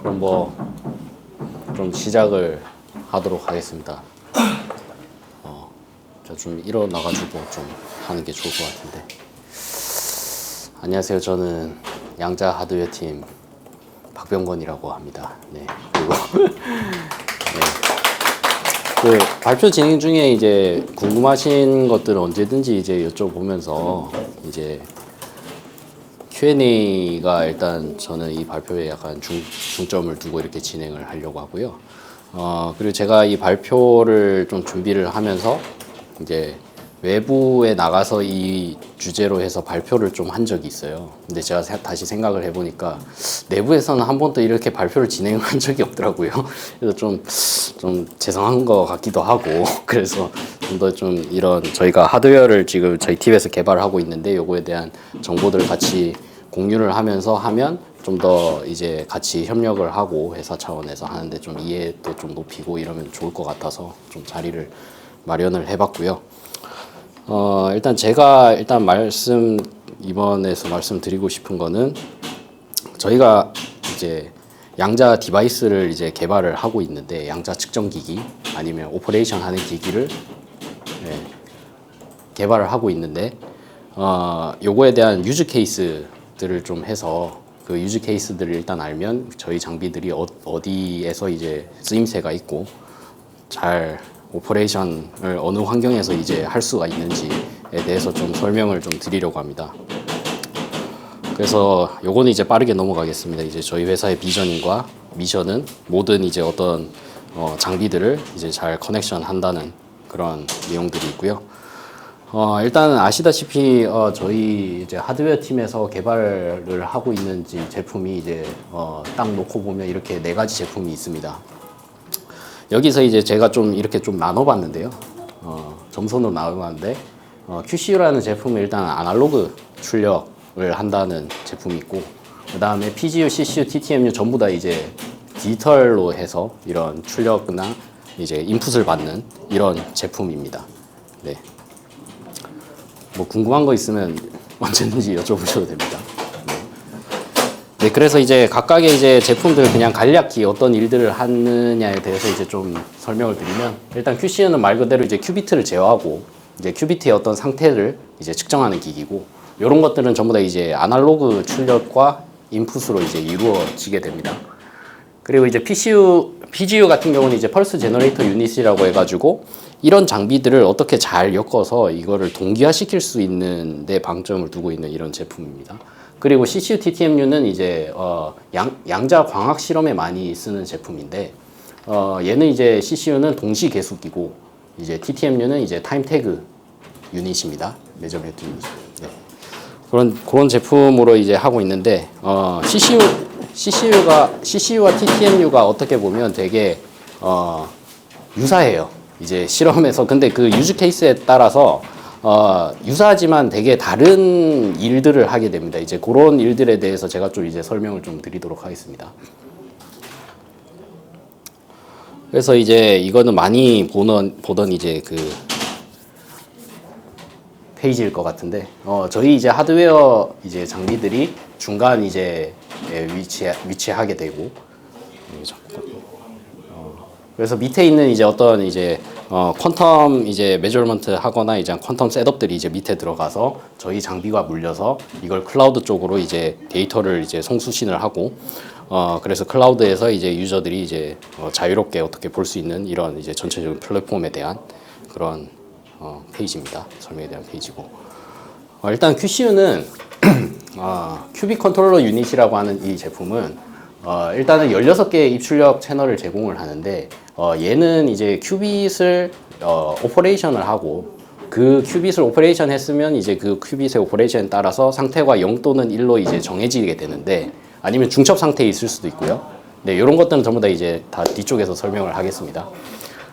그럼 뭐 좀 시작을 하도록 하겠습니다. 저 좀 일어나가지고 좀 하는 게 좋을 것 같은데. 안녕하세요. 저는 양자 하드웨어 팀 박병건이라고 합니다. 네. 그리고 그 발표 진행 중에 이제 궁금하신 것들은 언제든지 이제 여쭤보면서 이제 Q&A가 일단 저는 이 발표에 약간 중점을 두고 이렇게 진행을 하려고 하고요. 그리고 제가 이 발표를 좀 준비를 하면서 이제 외부에 나가서 이 주제로 해서 발표를 좀 한 적이 있어요. 근데 제가 다시 생각을 해보니까 내부에서는 한 번도 이렇게 발표를 진행을 한 적이 없더라고요. 그래서 좀 죄송한 것 같기도 하고, 그래서 좀 더 좀 이런 저희가 하드웨어를 지금 저희 팀에서 개발하고 있는데 요거에 대한 정보들을 같이 공유를 하면서 하면 좀 더 이제 같이 협력을 하고 회사 차원에서 하는데 좀 이해도 좀 높이고 이러면 좋을 것 같아서 좀 자리를 마련을 해봤고요. 일단 제가 이번에서 말씀드리고 싶은 거는 저희가 이제 양자 디바이스를 이제 개발을 하고 있는데 양자 측정 기기 아니면 오퍼레이션 하는 기기를 개발을 하고 있는데 요거에 대한 유즈 케이스들을 좀 해서 그 유즈 케이스들을 일단 알면 저희 장비들이 어디에서 이제 쓰임새가 있고 잘 오퍼레이션을 어느 환경에서 이제 할 수가 있는지에 대해서 좀 설명을 좀 드리려고 합니다. 그래서 요거는 이제 빠르게 넘어가겠습니다. 이제 저희 회사의 비전과 미션은 모든 이제 어떤 장비들을 이제 잘 커넥션 한다는 그런 내용들이 있고요. 일단 아시다시피 저희 이제 하드웨어 팀에서 개발을 하고 있는 제품이 이제 딱 놓고 보면 이렇게 4가지 제품이 있습니다. 여기서 이제 제가 좀 이렇게 좀 나눠봤는데요. 점선으로 나눠봤는데 QCU라는 제품은 일단 아날로그 출력을 한다는 제품이 있고, 그 다음에 PGU, CCU, TTMU 전부 다 이제 디지털로 해서 이런 출력이나 이제 인풋을 받는 이런 제품입니다. 네. 뭐 궁금한 거 있으면 언제든지 여쭤보셔도 됩니다. 네, 그래서 이제 각각의 이제 제품들 그냥 간략히 어떤 일들을 하느냐에 대해서 이제 좀 설명을 드리면, 일단 QC는 말 그대로 이제 큐비트를 제어하고 이제 큐비트의 어떤 상태를 이제 측정하는 기기고, 이런 것들은 전부 다 이제 아날로그 출력과 인풋으로 이제 이루어지게 됩니다. 그리고 이제 PGU 같은 경우는 이제 펄스 제너레이터 유닛이라고 해가지고 이런 장비들을 어떻게 잘 엮어서 이거를 동기화시킬 수 있는 데 방점을 두고 있는 이런 제품입니다. 그리고 CCU, TTMU는 이제 양자 광학 실험에 많이 쓰는 제품인데, 얘는 이제 CCU는 동시 계수기고 이제 TTMU는 이제 타임 태그 유닛입니다. 메저먼트 유닛. 네. 그런 제품으로 이제 하고 있는데, CCU와 TTMU가 어떻게 보면 되게 유사해요. 이제 실험에서. 근데 그 유즈 케이스에 따라서 유사하지만 되게 다른 일들을 하게 됩니다. 이제 그런 일들에 대해서 제가 좀 이제 설명을 좀 드리도록 하겠습니다. 그래서 이제 이거는 많이 보던 이제 그 페이지일 것 같은데, 저희 이제 하드웨어 이제 장비들이 중간 이제 위치하게 되고, 그래서 밑에 있는 이제 어떤 이제 퀀텀 이제 메저먼트 하거나 이제 퀀텀 셋업들이 이제 밑에 들어가서 저희 장비가 물려서 이걸 클라우드 쪽으로 이제 데이터를 이제 송수신을 하고, 그래서 클라우드에서 이제 유저들이 이제 자유롭게 어떻게 볼 수 있는 이런 이제 전체적인 플랫폼에 대한 그런 페이지입니다. 설명에 대한 페이지고, 일단 QCU는 큐빅 컨트롤러 유닛이라고 하는 이 제품은 일단은 16개의 입출력 채널을 제공을 하는데, 얘는 이제 큐빗을 오퍼레이션을 하고, 그 큐빗을 오퍼레이션 했으면 이제 그 큐빗의 오퍼레이션에 따라서 상태가 0 또는 1로 이제 정해지게 되는데, 아니면 중첩 상태에 있을 수도 있고요. 네, 이런 것들은 전부 다 이제 다 뒤쪽에서 설명을 하겠습니다.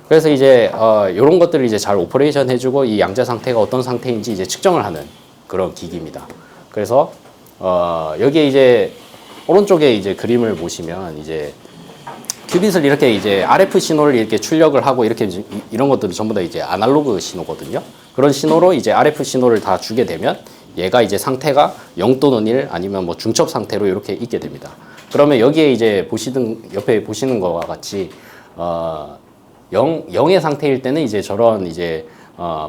그래서 이제 이런 것들을 이제 잘 오퍼레이션 해주고 이 양자 상태가 어떤 상태인지 이제 측정을 하는 그런 기기입니다. 그래서 여기에 이제 오른쪽에 이제 그림을 보시면 이제 큐빗을 이렇게 이제 RF 신호를 이렇게 출력을 하고 이렇게 이런 것들은 전부 다 이제 아날로그 신호거든요. 그런 신호로 이제 RF 신호를 다 주게 되면 얘가 이제 상태가 0 또는 1 아니면 뭐 중첩 상태로 이렇게 있게 됩니다. 그러면 여기에 이제 옆에 보시는 거와 같이 0의 상태일 때는 이제 저런 이제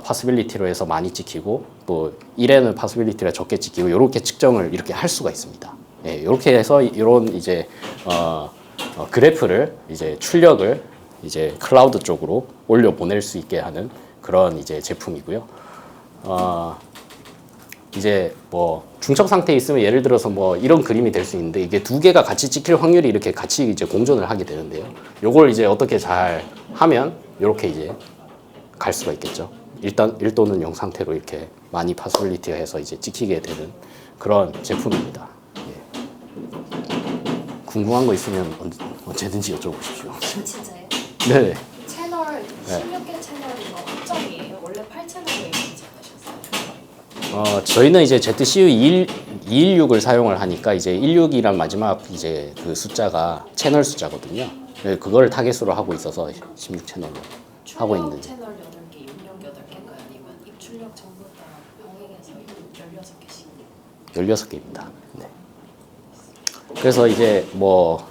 possibility로 해서 많이 찍히고 또 1에는 possibility가 적게 찍히고 이렇게 측정을 이렇게 할 수가 있습니다. 예, 이렇게 해서 이런 이제 그래프를 이제 출력을 이제 클라우드 쪽으로 올려 보낼 수 있게 하는 그런 이제 제품이고요. 이제 뭐 중첩 상태에 있으면 예를 들어서 뭐 이런 그림이 될 수 있는데 이게 두 개가 같이 찍힐 확률이 이렇게 같이 이제 공존을 하게 되는데요. 요걸 이제 어떻게 잘 하면 이렇게 이제 갈 수가 있겠죠. 일단 1 또는 0 상태로 이렇게 많이 파스빌리티가 해서 이제 찍히게 되는 그런 제품입니다. 예. 궁금한 거 있으면 언제든지 여쭤보십시오. 진짜예요? 네. 채널 16개 채널이 뭐 확정이에요? 원래 8채널이 있는지 아셨어요? 저희는 이제 ZCU 216을 사용을 하니까 이제 16이란 마지막 이제 그 숫자가 채널 숫자거든요. 네, 그걸 타겟으로 하고 있어서 16채널로 하고 있는. 채널 8개, 입력 8개인가요? 아니면 입출력 전부 다 병행해서 16개씩? 16개입니다. 네. 그래서 이제 뭐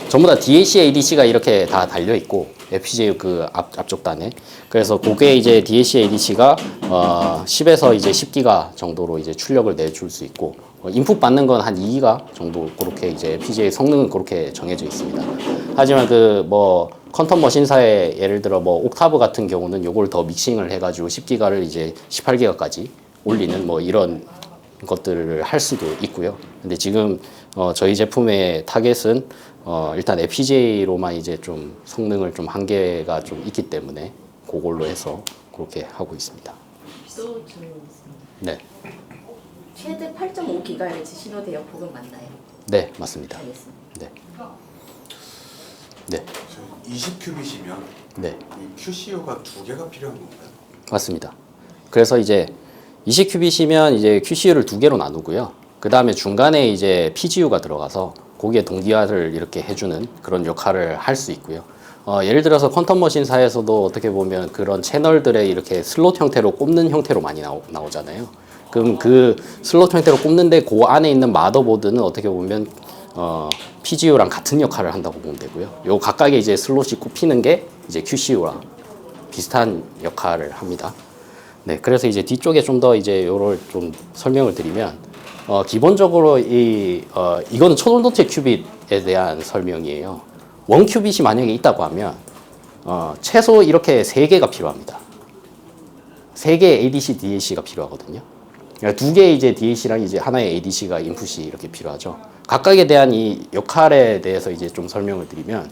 전부 다 DAC, ADC가 이렇게 다 달려 있고 FPGA 그 앞쪽 단에 그래서 그게 이제 DAC, ADC가 10에서 이제 10기가 정도로 이제 출력을 내줄 수 있고 인풋 받는 건 한 2기가 정도 그렇게 이제 FPGA 성능은 그렇게 정해져 있습니다. 하지만 그 뭐 퀀텀 머신사의 예를 들어 뭐 옥타브 같은 경우는 요걸 더 믹싱을 해가지고 10기가를 이제 18기가까지 올리는 뭐 이런 것들을 할 수도 있고요. 근데 지금 저희 제품의 타겟은 일단 FPGA로만 이제 좀 성능을 좀 한계가 좀 있기 때문에 그걸로 해서 그렇게 하고 있습니다. 또 질문 있습니다. 네, 최대 8.5GHz 신호 대역 복음 맞나요? 네 맞습니다. 알겠습니다. 네, 네, 20큐빗이면 네 이 QCU가 2개가 필요한 건가요? 맞습니다. 그래서 이제 20큐빗이면 이제 QCU를 2개로 나누고요. 그 다음에 중간에 이제 PGU가 들어가서 거기에 동기화를 이렇게 해주는 그런 역할을 할 수 있고요. 예를 들어서 퀀텀 머신사에서도 어떻게 보면 그런 채널들의 이렇게 슬롯 형태로 꼽는 형태로 많이 나오잖아요. 그럼 그 슬롯 형태로 꼽는데 그 안에 있는 마더보드는 어떻게 보면 PGU랑 같은 역할을 한다고 보면 되고요. 요 각각의 이제 슬롯이 꼽히는 게 이제 QCU랑 비슷한 역할을 합니다. 네, 그래서 이제 뒤쪽에 좀 더 이제 요걸 좀 설명을 드리면 기본적으로 이거는 초전도체 큐빗에 대한 설명이에요. 원 큐빗이 만약에 있다고 하면 최소 이렇게 3개가 필요합니다. 3개의 ADC, DAC가 필요하거든요. 그러니까 2개의 이제 DAC랑 이제 하나의 ADC가 인풋이 이렇게 필요하죠. 각각에 대한 이 역할에 대해서 이제 좀 설명을 드리면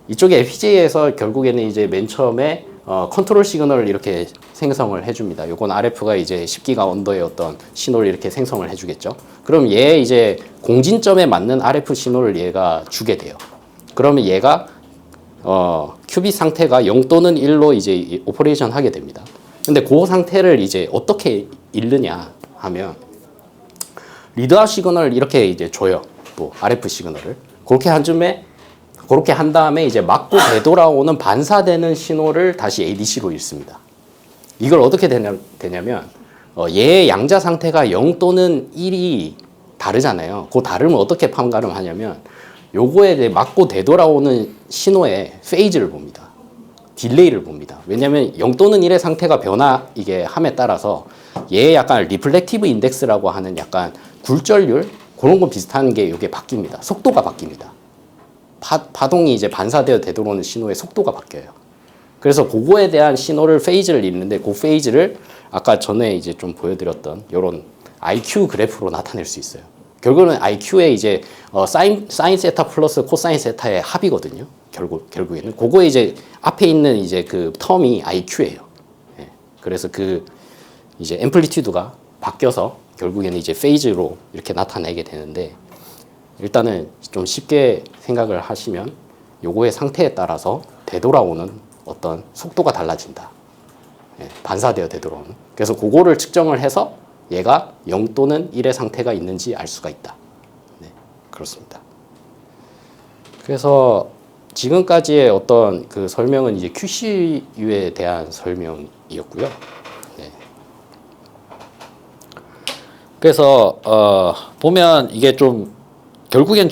이쪽에 FPGA에서 결국에는 이제 맨 처음에 컨트롤 시그널을 이렇게 생성을 해줍니다. 요건 RF가 이제 10기가 언더의 어떤 신호를 이렇게 생성을 해주겠죠. 그럼 얘 이제 공진점에 맞는 RF 신호를 얘가 주게 돼요. 그러면 얘가 큐빗 상태가 0 또는 1로 이제 오퍼레이션 하게 됩니다. 근데 그 상태를 이제 어떻게 읽느냐 하면 리드아웃 시그널을 이렇게 이제 줘요. 또 RF 시그널을 그렇게 한 다음에 이제 맞고 되돌아오는 반사되는 신호를 다시 ADC로 읽습니다. 이걸 어떻게 되냐면 얘의 양자 상태가 0 또는 1이 다르잖아요. 그 다름을 어떻게 판가름하냐면 요거에 이제 맞고 되돌아오는 신호의 페이즈를 봅니다. 딜레이를 봅니다. 왜냐하면 0 또는 1의 상태가 이게 함에 따라서 얘의 약간 리플렉티브 인덱스라고 하는 약간 굴절률 그런 거 비슷한 게 이게 바뀝니다. 속도가 바뀝니다. 파동이 이제 반사되어 되돌아오는 신호의 속도가 바뀌어요. 그래서 그거에 대한 신호를 페이즈를 읽는데 그 페이즈를 아까 전에 이제 좀 보여드렸던 이런 IQ 그래프로 나타낼 수 있어요. 결국은 IQ의 이제 사인 세타 플러스 코사인 세타의 합이거든요. 결국에는 그거에 이제 앞에 있는 이제 그 텀이 IQ예요. 예. 그래서 그 이제 앰플리튜드가 바뀌어서 결국에는 이제 페이즈로 이렇게 나타내게 되는데 일단은 좀 쉽게 생각을 하시면 요거의 상태에 따라서 되돌아오는 어떤 속도가 달라진다. 예, 반사되어 되돌아오는. 그래서 그거를 측정을 해서 얘가 0 또는 1의 상태가 있는지 알 수가 있다. 네, 그렇습니다. 그래서 지금까지의 어떤 그 설명은 이제 QCU에 대한 설명이었고요. 네. 그래서 보면 이게 좀 결국엔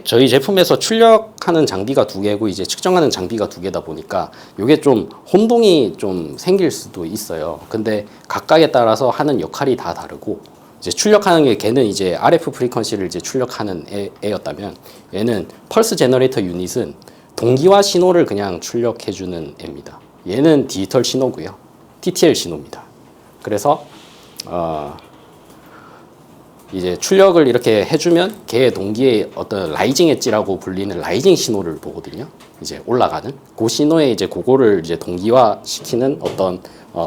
저희 제품에서 출력하는 장비가 두 개고 이제 측정하는 장비가 두 개다 보니까 이게 좀 혼동이 좀 생길 수도 있어요. 근데 각각에 따라서 하는 역할이 다 다르고 이제 출력하는 게 걔는 이제 RF 프리퀀시를 이제 출력하는 애였다면 얘는 펄스 제너레이터 유닛은 동기화 신호를 그냥 출력해 주는 애입니다. 얘는 디지털 신호고요. TTL 신호입니다. 그래서 이제 출력을 이렇게 해주면 걔의 동기의 어떤 라이징 엣지라고 불리는 라이징 신호를 보거든요. 이제 올라가는 그 신호에 이제 그거를 이제 동기화 시키는 어떤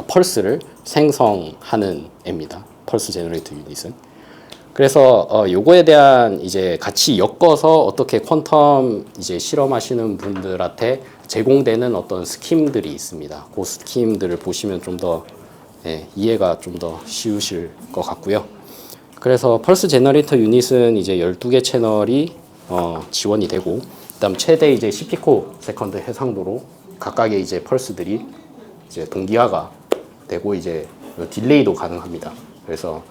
펄스를 생성하는 애입니다. 펄스 제너레이터 유닛은. 그래서 요거에 대한 이제 같이 엮어서 어떻게 퀀텀 이제 실험하시는 분들한테 제공되는 어떤 스킴들이 있습니다. 그 스킴들을 보시면 좀 더 이해가 좀 더 쉬우실 것 같고요. 그래서 펄스 제너레이터 유닛은 이제 12개 채널이 지원이 되고 그다음 최대 이제 10피코 세컨드 해상도로 각각의 이제 펄스들이 이제 동기화가 되고 이제 딜레이도 가능합니다. 그래서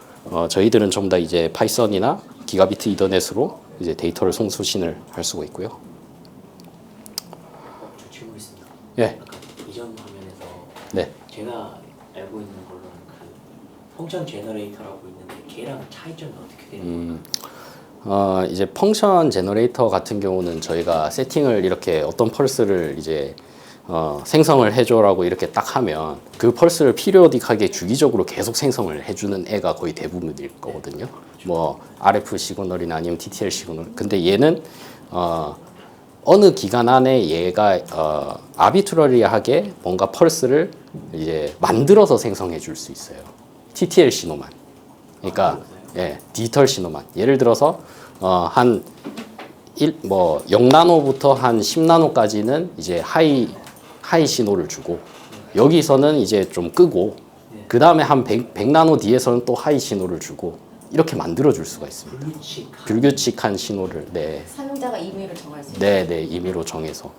저희들은 전부 다 이제 파이썬이나 기가비트 이더넷으로 이제 데이터를 송수신을 할 수가 있고요. 저 질문 있습니다. 예. 아까 이전 화면에서 네. 제가 알고 있는 걸로는 그 펑션 제너레이터라고 있는데 걔랑 차이점이 어떻게 되는 건가요? 이제 펑션 제너레이터 같은 경우는 저희가 세팅을 이렇게 어떤 펄스를 이제 생성을 해줘라고 이렇게 딱 하면 그 펄스를 피리오딕하게 주기적으로 계속 생성을 해주는 애가 거의 대부분일 거거든요. 뭐 RF 시그널이나 아니면 TTL 시그널. 근데 얘는 어느 기간 안에 얘가 아비트러리하게 뭔가 펄스를 이제 만들어서 생성해 줄 수 있어요. TTL 신호만. 그러니까 예, 디지털 신호만. 예를 들어서 한 0나노부터 한 10나노까지는 이제 하이 신호를 주고 여기서는 이제 좀 끄고 그 다음에 한 100나노 뒤에서는 또 하이 신호를 주고 이렇게 만들어 줄 수가 있습니다. 불규칙한 신호를 사용자가 임의로 정할 수 있어요. 네, 임의로 정해서.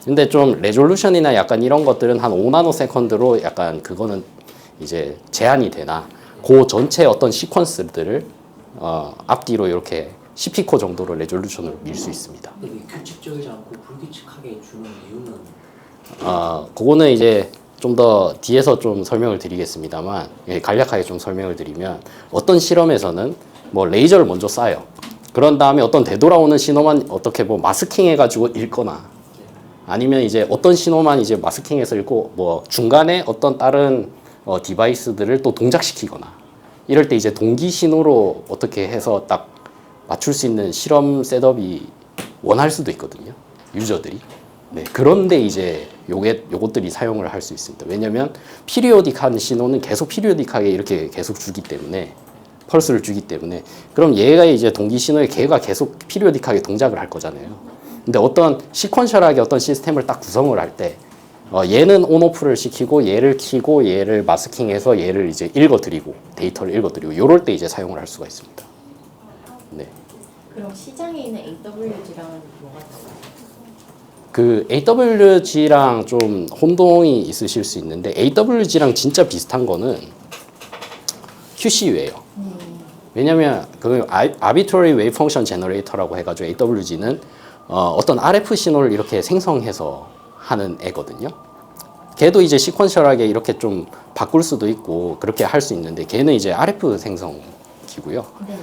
근데 좀 레졸루션이나 약간 이런 것들은 한 5나노 세컨드로 약간 그거는 이제 제한이 되나 그 전체 어떤 시퀀스들을 앞뒤로 이렇게 10피코 정도로 레졸루션으로 밀 수 있습니다. 근데 왜 규칙적이지 않고 불규칙하게 주는 이유는 그거는 이제 좀 더 뒤에서 좀 설명을 드리겠습니다만 간략하게 좀 설명을 드리면 어떤 실험에서는 뭐 레이저를 먼저 쏴요. 그런 다음에 어떤 되돌아오는 신호만 어떻게 뭐 마스킹해가지고 읽거나 아니면 이제 어떤 신호만 이제 마스킹해서 읽고 뭐 중간에 어떤 다른 디바이스들을 또 동작시키거나 이럴 때 이제 동기 신호로 어떻게 해서 딱 맞출 수 있는 실험 셋업이 원할 수도 있거든요. 유저들이. 네, 그런데 이제 요것들이 사용을 할 수 있습니다. 왜냐면 피리오딕한 신호는 계속 피리오딕하게 이렇게 계속 주기 때문에 펄스를 주기 때문에 그럼 얘가 이제 동기 신호에 걔가 계속 피리오딕하게 동작을 할 거잖아요. 근데 어떤 시퀀셜하게 어떤 시스템을 딱 구성을 할 때 얘는 온오프를 시키고 얘를 키고 얘를 마스킹해서 얘를 이제 읽어드리고 데이터를 읽어드리고 요럴 때 이제 사용을 할 수가 있습니다. 네. 그럼 시장에 있는 AWG랑은 뭐가 달라요? 그 AWG랑 좀 혼동이 있으실 수 있는데 AWG랑 진짜 비슷한 거는 QCU예요. 왜냐면 그 Arbitrary Wave Function Generator라고 해가지고 AWG는 어떤 RF 신호를 이렇게 생성해서 하는 애거든요. 걔도 이제 시퀀셜하게 이렇게 좀 바꿀 수도 있고 그렇게 할 수 있는데 걔는 이제 RF 생성기고요. 네.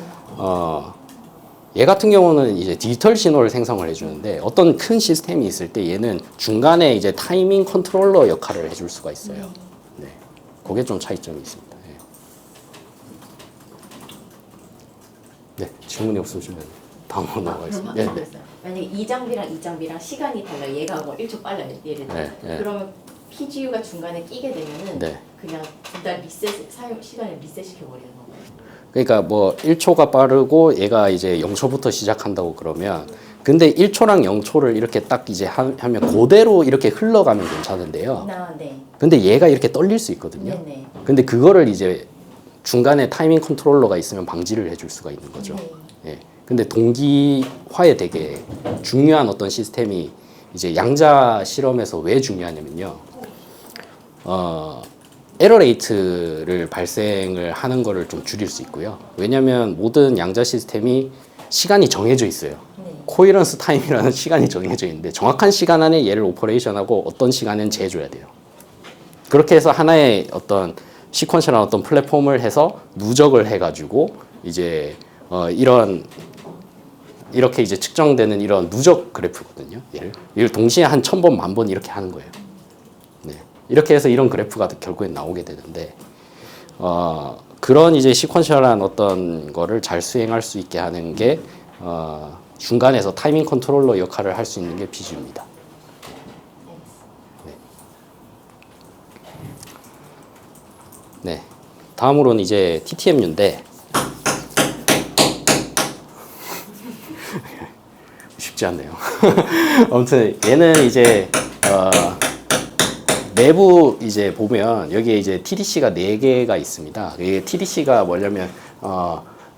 얘 같은 경우는 이제 디지털 신호를 생성을 해주는데 어떤 큰 시스템이 있을 때 얘는 중간에 이제 타이밍 컨트롤러 역할을 해줄 수가 있어요. 네, 그게 좀 차이점이 있습니다. 네, 질문이 없으시면 다음으로 넘어가겠습니다. 그럼 만약에 이 장비랑 이 장비랑 시간이 달라요. 얘가 뭐 1초 빨라요. 예를 들어. 네. 그러면 PGU가 중간에 끼게 되면은 네. 그냥 둘 다 사용 시간을 리셋시켜 버리는 건가요? 그러니까 뭐 1초가 빠르고 얘가 이제 0초부터 시작한다고 그러면 근데 1초랑 0초를 이렇게 딱 이제 하면 그대로 이렇게 흘러가면 괜찮은데요. 네. 근데 얘가 이렇게 떨릴 수 있거든요. 네네. 근데 그거를 이제 중간에 타이밍 컨트롤러가 있으면 방지를 해줄 수가 있는 거죠. 네. 예. 근데 동기화에 되게 중요한 어떤 시스템이 이제 양자 실험에서 왜 중요하냐면요. 에러 레이트를 발생을 하는 거를 좀 줄일 수 있고요. 왜냐면 모든 양자 시스템이 시간이 정해져 있어요. 네. 코이런스 타임이라는 시간이 정해져 있는데 정확한 시간 안에 얘를 오퍼레이션하고 어떤 시간은 재줘야 돼요. 그렇게 해서 하나의 어떤 시퀀셜한 어떤 플랫폼을 해서 누적을 해가지고 이제 이렇게 이제 측정되는 이런 누적 그래프거든요. 얘를 동시에 한 1000번, 10,000번 이렇게 하는 거예요. 네. 이렇게 해서 이런 그래프가 결국엔 나오게 되는데 그런 이제 시퀀셜한 어떤 거를 잘 수행할 수 있게 하는 게 중간에서 타이밍 컨트롤러 역할을 할 수 있는 게 BGU입니다. 네. 네. 다음으로는 이제 TTMU인데 쉽지 않네요. 아무튼 얘는 이제 내부 이제 보면 여기에 이제 TDC가 4개가 있습니다. 이게 TDC가 뭐냐면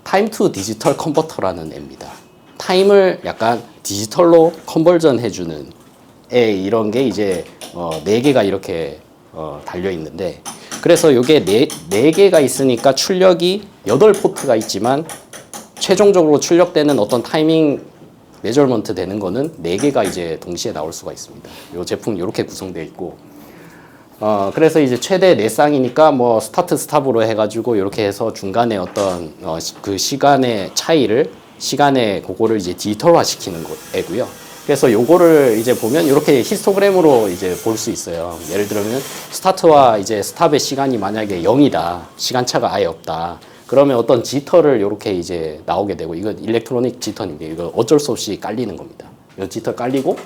타임 투 디지털 컨버터라는 애입니다. 타임을 약간 디지털로 컨버전 해주는 애 이런 게 이제 4개가 이렇게 달려 있는데 그래서 이게 4개가 있으니까 출력이 8포트가 있지만 최종적으로 출력되는 어떤 타이밍 메저먼트 되는 거는 4개가 이제 동시에 나올 수가 있습니다. 이 제품 이렇게 구성되어 있고 그래서 이제 최대 4쌍이니까 뭐 스타트 스탑으로 해가지고 이렇게 해서 중간에 어떤 그 시간의 차이를 시간에 그거를 이제 디지털화 시키는 애고요. 그래서 요거를 이제 보면 이렇게 히스토그램으로 이제 볼 수 있어요. 예를 들면 스타트와 이제 스탑의 시간이 만약에 0이다. 시간차가 아예 없다. 그러면 어떤 지터를 이렇게 이제 나오게 되고 이거 일렉트로닉 지터인데 이거 어쩔 수 없이 깔리는 겁니다. 이 지터 깔리고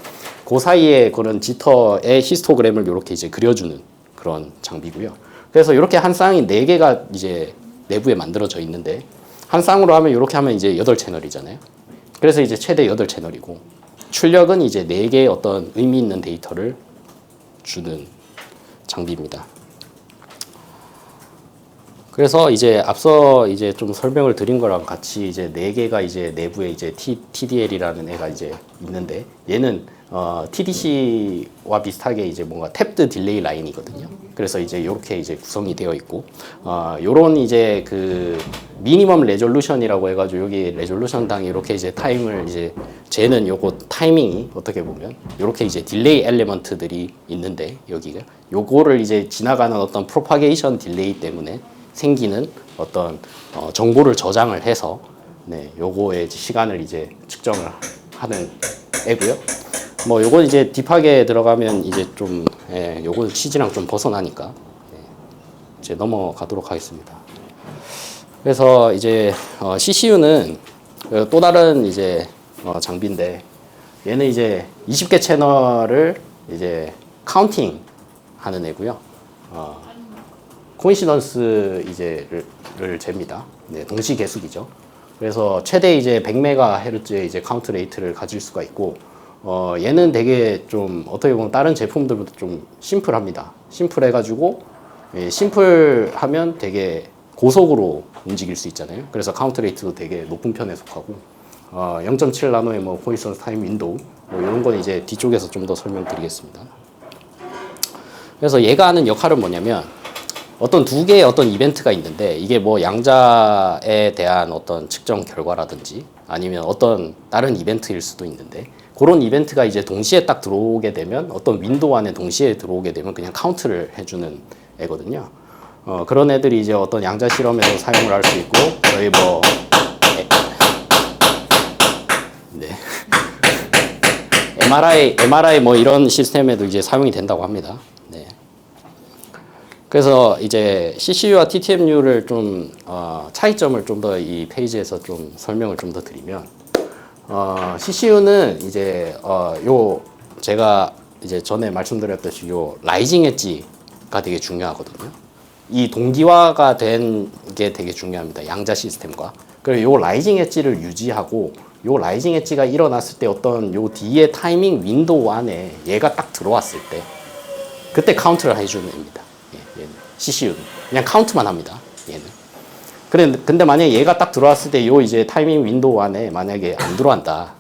그 사이에 그런 지터의 히스토그램을 이렇게 이제 그려주는 그런 장비고요. 그래서 이렇게 한 쌍이 4개가 이제 내부에 만들어져 있는데 한 쌍으로 하면 이렇게 하면 이제 8채널이잖아요. 그래서 이제 최대 8채널이고 출력은 이제 4개의 어떤 의미 있는 데이터를 주는 장비입니다. 그래서 이제 앞서 이제 좀 설명을 드린 거랑 같이 이제 4개가 이제 내부에 이제 TDL이라는 애가 이제 있는데 얘는 TDC와 비슷하게 이제 뭔가 탭드 딜레이 라인이거든요. 그래서 이제 이렇게 이제 구성이 되어 있고 요런 이제 그 미니멈 레졸루션이라고 해가지고 여기 레졸루션당 이렇게 이제 타임을 이제 쟤는 요거 타이밍이 어떻게 보면 이렇게 이제 딜레이 엘리먼트들이 있는데 여기가 요거를 이제 지나가는 어떤 프로파게이션 딜레이 때문에 생기는 어떤 정보를 저장을 해서 네, 요거의 시간을 이제 측정을 하는 애고요. 뭐 요건 이제 딥하게 들어가면 이제 좀 요건 취지랑 좀 벗어나니까 이제 넘어가도록 하겠습니다. 그래서 이제 CCU는 또 다른 이제 장비인데 얘는 이제 20개 채널을 이제 카운팅 하는 애고요. 코인시던스 이제를 잽니다. 네, 동시 계속이죠. 그래서 최대 이제 100MHz의 이제 카운트 레이트를 가질 수가 있고, 얘는 되게 좀 어떻게 보면 다른 제품들보다 좀 심플합니다. 심플해가지고, 예, 심플하면 되게 고속으로 움직일 수 있잖아요. 그래서 카운트 레이트도 되게 높은 편에 속하고, 0.7 나노의 뭐 코인시던스 타임 윈도우, 뭐 이런 건 이제 뒤쪽에서 좀 더 설명드리겠습니다. 그래서 얘가 하는 역할은 뭐냐면, 어떤 두 개의 어떤 이벤트가 있는데 이게 뭐 양자에 대한 어떤 측정 결과라든지 아니면 어떤 다른 이벤트일 수도 있는데 그런 이벤트가 이제 동시에 딱 들어오게 되면 어떤 윈도우 안에 동시에 들어오게 되면 그냥 카운트를 해주는 애거든요. 그런 애들이 이제 어떤 양자 실험에서 사용을 할 수 있고 저희 뭐 네. MRI 뭐 이런 시스템에도 이제 사용이 된다고 합니다. 네. 그래서 이제 CCU와 TTMU를 좀 차이점을 좀 더 이 페이지에서 좀 설명을 좀 더 드리면 CCU는 이제 요 제가 이제 전에 말씀드렸듯이 요 라이징 엣지가 되게 중요하거든요. 이 동기화가 된 게 되게 중요합니다. 양자 시스템과. 그리고 요 라이징 엣지를 유지하고 요 라이징 엣지가 일어났을 때 어떤 요 뒤에 타이밍 윈도우 안에 얘가 딱 들어왔을 때 그때 카운트를 해주는 애입니다. 얘는 CCU는 그냥 카운트만 합니다. 얘는. 근데 만약에 얘가 딱 들어왔을 때 요 이제 타이밍 윈도우 안에 만약에 안 들어간다.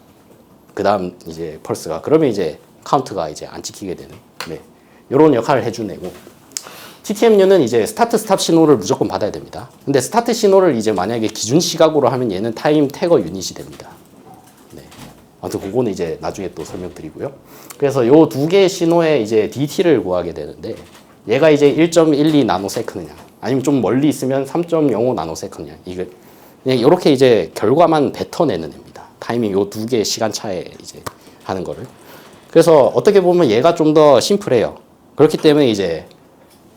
그 다음 이제 펄스가 그러면 이제 카운트가 이제 안 찍히게 되는. 네. 요런 역할을 해준 애고. TTMU는 이제 스타트 스탑 신호를 무조건 받아야 됩니다. 근데 스타트 신호를 이제 만약에 기준 시각으로 하면 얘는 타임 태거 유닛이 됩니다. 네. 아무튼 그거는 이제 나중에 또 설명드리고요. 그래서 요 두 개의 신호의 이제 DT를 구하게 되는데 얘가 이제 1.12 나노세컨드냐 아니면 좀 멀리 있으면 3.05 나노세컨드냐 이게 그냥 이렇게 이제 결과만 뱉어내는 애입니다. 타이밍 요 두 개의 시간 차에 이제 하는 거를. 그래서 어떻게 보면 얘가 좀 더 심플해요. 그렇기 때문에 이제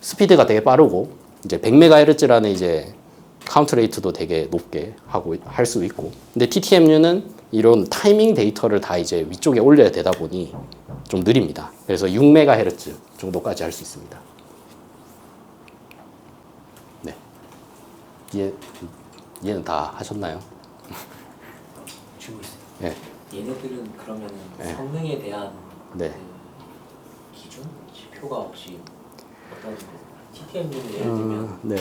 스피드가 되게 빠르고 이제 100MHz라는 이제 카운트 레이트도 되게 높게 하고 할 수 있고. 근데 TTMU는 이런 타이밍 데이터를 다 이제 위쪽에 올려야 되다 보니 좀 느립니다. 그래서 6MHz 정도까지 할 수 있습니다. 네. 얘는 다 하셨나요? 주고 있어요. 네. 얘네들은 그러면은 네. 성능에 대한 네. 그 기준 지표가 혹시 어떤 TTMU는 예를 들면 네.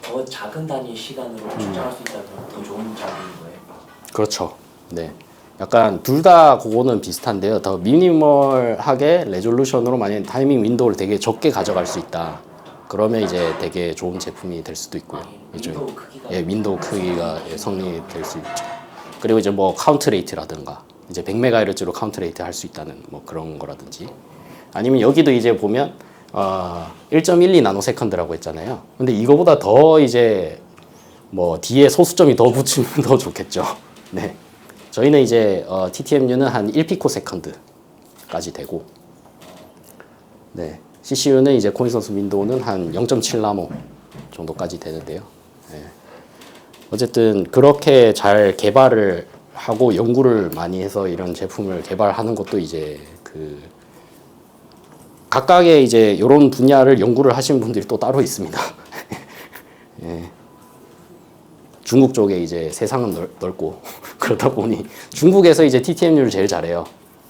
더 작은 단위 시간으로 출장할 수 있다면 더 좋은 장비인 거예요. 그렇죠. 네. 약간 둘 다 그거는 비슷한데요. 더 미니멀하게 레졸루션으로 만약 타이밍 윈도우를 되게 적게 가져갈 수 있다. 그러면 이제 되게 좋은 제품이 될 수도 있고요. 윈도우 크기가 예, 윈도우 크기가 성능이 될 수 있죠. 그리고 이제 뭐 카운트 레이트라든가 이제 100MHz로 카운트 레이트 할 수 있다는 뭐 그런 거라든지 아니면 여기도 이제 보면 1.12 나노세컨드라고 했잖아요. 근데 이거보다 더 이제 뭐 뒤에 소수점이 더 붙이면 더 좋겠죠. 네. 저희는 이제 TTMU는 한 1피코세컨드까지 되고, 네. CCU는 이제 코인선스 윈도우는 한 0.7나노 정도까지 되는데요. 네. 어쨌든 그렇게 잘 개발을 하고 연구를 많이 해서 이런 제품을 개발하는 것도 이제 그 각각의 이제 이런 분야를 연구를 하신 분들이 또 따로 있습니다. 예. 중국 쪽에 이제 세상은 넓고 그러다 보니 중국에서 이제 TTMU를 제일 잘해요.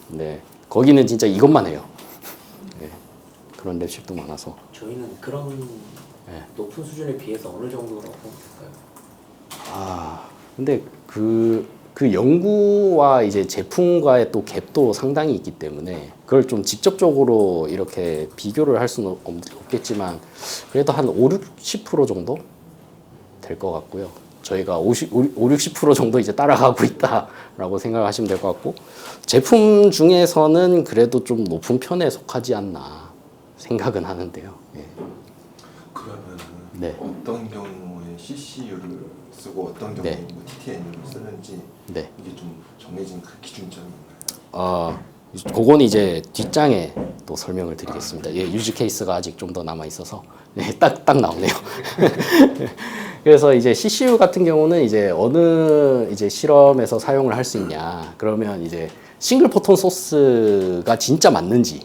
네, 거기는 진짜 이것만 해요. 네, 그런 랩십도 많아서. 저희는 그런 네. 높은 수준에 비해서 어느 정도라고 볼까요? 근데 그 연구와 이제 제품과의 또 갭도 상당히 있기 때문에 그걸 좀 직접적으로 이렇게 비교를 할 수는 없겠지만 그래도 한 5, 60% 정도 될 것 같고요. 저희가 5, 60% 정도 이제 따라가고 있다라고 생각하시면 될 것 같고 제품 중에서는 그래도 좀 높은 편에 속하지 않나 생각은 하는데요. 예. 그러면 네. 어떤 경우에 CCU를 쓰고 어떤 경우에 네. 뭐 TTNU를 쓰는지 네. 이게 좀 정해진 그 기준점이 있나요? 그건 이제 뒷장에 또 설명을 드리겠습니다. 예, 유지 케이스가 아직 좀 더 남아 있어서 네, 딱 나오네요. 그래서 이제 CCU 같은 경우는 이제 어느 이제 실험에서 사용을 할 수 있냐 그러면 이제 싱글 포톤 소스가 진짜 맞는지에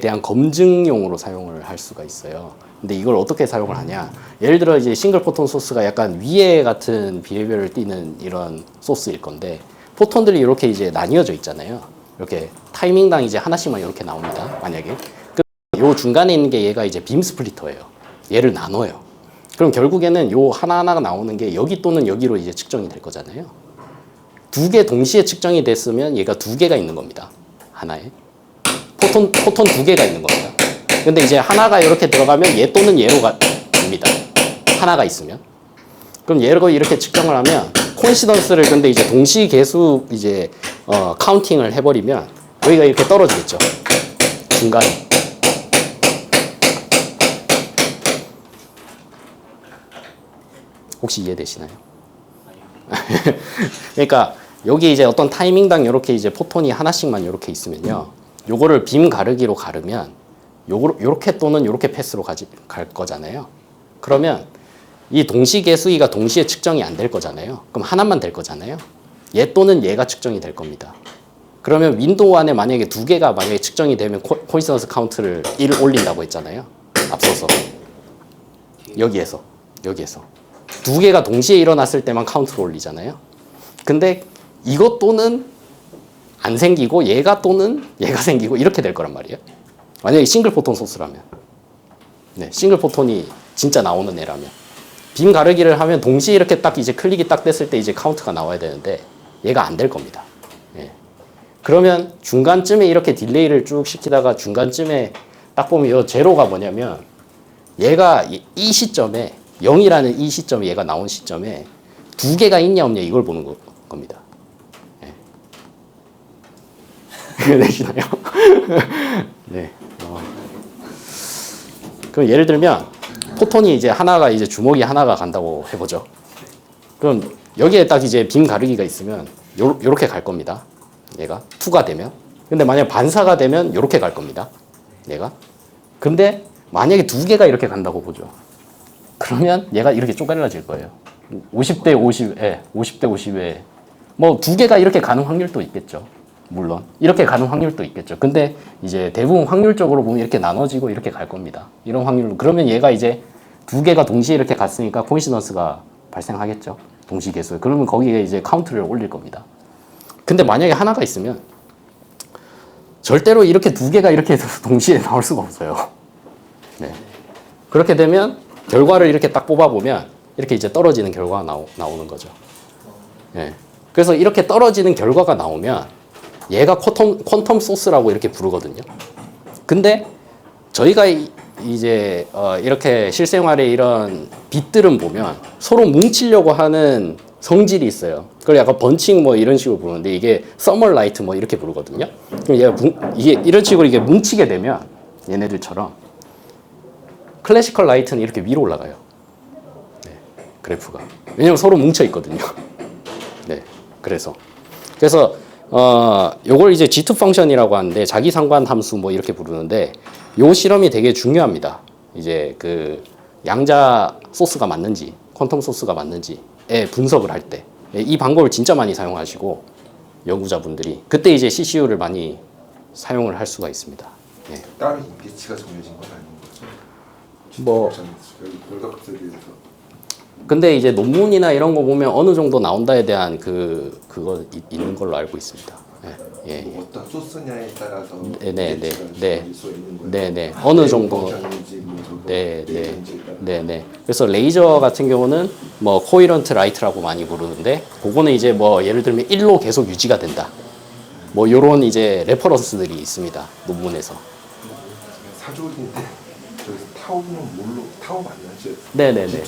대한 검증용으로 사용을 할 수가 있어요. 근데 이걸 어떻게 사용을 하냐? 예를 들어 이제 싱글 포톤 소스가 약간 위에 같은 비헤비어를 띠는 이런 소스일 건데 포톤들이 이렇게 이제 나뉘어져 있잖아요. 이렇게 타이밍당 이제 하나씩만 이렇게 나옵니다. 만약에 요 중간에 있는 게 얘가 이제 빔 스플리터예요. 얘를 나눠요. 그럼 결국에는 요 하나하나가 나오는 게 여기 또는 여기로 이제 측정이 될 거잖아요. 두 개 동시에 측정이 됐으면 얘가 두 개가 있는 겁니다. 하나에 포톤 두 개가 있는 겁니다. 근데 이제 하나가 이렇게 들어가면 얘 또는 얘로 갑니다. 하나가 있으면. 그럼 얘를 이렇게 측정을 하면 코인시던스를 근데 이제 동시 계수 이제 카운팅을 해버리면 여기가 이렇게 떨어지겠죠. 중간에. 혹시 이해되시나요? 그러니까 여기 이제 어떤 타이밍당 이렇게 이제 포톤이 하나씩만 이렇게 있으면요. 요거를 빔 가르기로 가르면 요렇게 또는 요렇게 패스로 갈 거잖아요. 그러면 이 동시계수위가 동시에 측정이 안 될 거잖아요. 그럼 하나만 될 거잖아요. 얘 또는 얘가 측정이 될 겁니다. 그러면 윈도우 안에 만약에 두 개가 만약에 측정이 되면 코인시던스 카운트를 1 올린다고 했잖아요. 앞서서. 여기에서. 두 개가 동시에 일어났을 때만 카운트를 올리잖아요. 근데 이것 또는 안 생기고 얘가 또는 얘가 생기고 이렇게 될 거란 말이에요. 만약에 싱글 포톤 소스라면. 네, 싱글 포톤이 진짜 나오는 애라면. 빔 가르기를 하면 동시에 이렇게 딱 이제 클릭이 딱 됐을 때 이제 카운트가 나와야 되는데 얘가 안 될 겁니다. 예. 그러면 중간쯤에 이렇게 딜레이를 쭉 시키다가 중간쯤에 딱 보면 이 제로가 뭐냐면 얘가 이 시점에 0이라는 이 시점에 얘가 나온 시점에 두 개가 있냐 없냐 이걸 보는 겁니다. 되시나요? 네. 그럼 예를 들면 포톤이 이제 하나가 이제 주먹이 하나가 간다고 해보죠. 그럼 여기에 딱 이제 빔 가르기가 있으면 요렇게 갈 겁니다. 얘가 2가 되면. 근데 만약 반사가 되면 요렇게 갈 겁니다. 얘가. 근데 만약에 두 개가 이렇게 간다고 보죠. 그러면 얘가 이렇게 쪼개려질 거예요. 50대 50에 50대 50에 뭐 두 개가 이렇게 가는 확률도 있겠죠. 물론 이렇게 가는 확률도 있겠죠. 근데 이제 대부분 확률적으로 보면 이렇게 나눠지고 이렇게 갈 겁니다. 이런 확률로. 그러면 얘가 이제 두 개가 동시에 이렇게 갔으니까 코인시던스가 발생하겠죠. 동시 계수. 그러면 거기에 이제 카운트를 올릴 겁니다. 근데 만약에 하나가 있으면 절대로 이렇게 두 개가 이렇게 동시에 나올 수가 없어요. 네. 그렇게 되면 결과를 이렇게 딱 뽑아보면 이렇게 이제 떨어지는 결과가 나오는 거죠. 네. 그래서 이렇게 떨어지는 결과가 나오면 얘가 퀀텀 소스라고 이렇게 부르거든요. 근데 저희가 이제 이렇게 실생활에 이런 빛들은 보면 서로 뭉치려고 하는 성질이 있어요. 그걸 약간 번칭 뭐 이런 식으로 부르는데 이게 서멀 라이트 뭐 이렇게 부르거든요. 그럼 얘가 이게 이런 식으로 이게 뭉치게 되면 얘네들처럼 클래시컬 라이트는 이렇게 위로 올라가요. 네, 그래프가. 왜냐면 서로 뭉쳐 있거든요. 네, 그래서 요걸 이제 G2 펑션이라고 하는데 자기 상관 함수 뭐 이렇게 부르는데 요 실험이 되게 중요합니다. 이제 그 양자 소스가 맞는지, 퀀텀 소스가 맞는지에 분석을 할 때 이 방법을 진짜 많이 사용하시고 연구자분들이 그때 이제 CCU를 많이 사용을 할 수가 있습니다. 네. 따로 임피치가 정해진 건 아닌 거죠? 뭐 결과값에 대해서. 근데 이제 논문이나 이런 거 보면 어느 정도 나온다에 대한 그거 있는 걸로 알고 있습니다. 예. 뭐 어떤 소스냐에 따라서 네. 정해질 수 있는 거예요. 네. 어느 정도. 네. 그래서 레이저 같은 경우는 뭐 코이런트 라이트라고 많이 부르는데 그거는 이제 뭐 예를 들면 1로 계속 유지가 된다. 뭐 요런 이제 레퍼런스들이 있습니다. 논문에서. 사조인데 저기서 타우는 뭘로 타우 맞나요? 네네네.